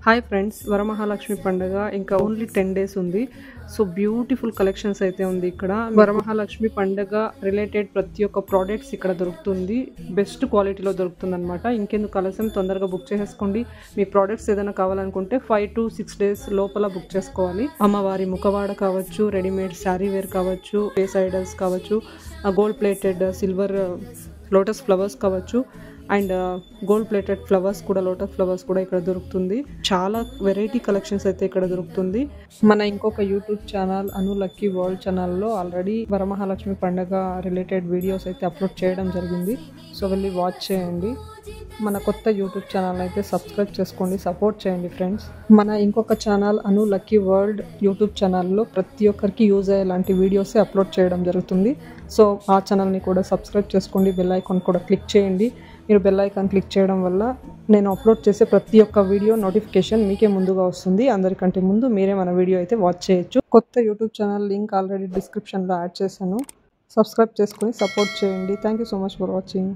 Hi friends, Varamahalakshmi పండుగ ఇంకా only 10 days ఉంది. సో బ్యూటిఫుల్ కలెక్షన్స్ అయితే ఉంది ఇక్కడ. వరమహాలక్ష్మి పండుగ రిలేటెడ్ ప్రతి ఒక్క ప్రోడక్ట్స్ ఇక్కడ దొరుకుతుంది. బెస్ట్ క్వాలిటీలో దొరుకుతుంది అనమాట. ఇంకెందుకు ఆలస్యం, తొందరగా బుక్ చేసేసుకోండి. మీ ప్రోడక్ట్స్ ఏదైనా కావాలనుకుంటే 5 to 6 డేస్ లోపల బుక్ చేసుకోవాలి. అమ్మవారి ముఖవాడ కావచ్చు, రెడీమేడ్ శారీ వేర్ కావచ్చు, ఫేస్ ఐడల్స్ కావచ్చు, gold plated silver lotus flowers కావచ్చు, అండ్ గోల్డ్ ప్లేటెడ్ ఫ్లవర్స్ కూడా, లోటస్ ఫ్లవర్స్ కూడా ఇక్కడ దొరుకుతుంది. చాలా వెరైటీ కలెక్షన్స్ అయితే ఇక్కడ దొరుకుతుంది. మన ఇంకొక యూట్యూబ్ ఛానల్ అను లక్కీ వరల్డ్ ఛానల్లో ఆల్రెడీ వరమహాలక్ష్మి పండుగ రిలేటెడ్ వీడియోస్ అయితే అప్లోడ్ చేయడం జరిగింది. సో వెళ్ళి వాచ్ చేయండి. మన కొత్త యూట్యూబ్ ఛానల్ అయితే సబ్స్క్రైబ్ చేసుకోండి, సపోర్ట్ చేయండి ఫ్రెండ్స్. మన ఇంకొక ఛానల్ అను లక్కీ వరల్డ్ యూట్యూబ్ ఛానల్లో ప్రతి ఒక్కరికి యూజ్ అయ్యేలాంటి వీడియోసే అప్లోడ్ చేయడం జరుగుతుంది. సో ఆ ఛానల్ని కూడా సబ్స్క్రైబ్ చేసుకోండి, బెల్ ఐకాన్ కూడా క్లిక్ చేయండి. మీరు బెల్ ఐకాన్ క్లిక్ చేయడం వల్ల నేను అప్లోడ్ చేసే ప్రతి ఒక్క వీడియో నోటిఫికేషన్ మీకే ముందుగా వస్తుంది. అందరికంటే ముందు మీరే మన వీడియో అయితే వాచ్ చేయొచ్చు. కొత్త యూట్యూబ్ ఛానల్ లింక్ ఆల్రెడీ డిస్క్రిప్షన్లో యాడ్ చేశాను. సబ్స్క్రైబ్ చేసుకొని సపోర్ట్ చేయండి. Thank you so much for watching.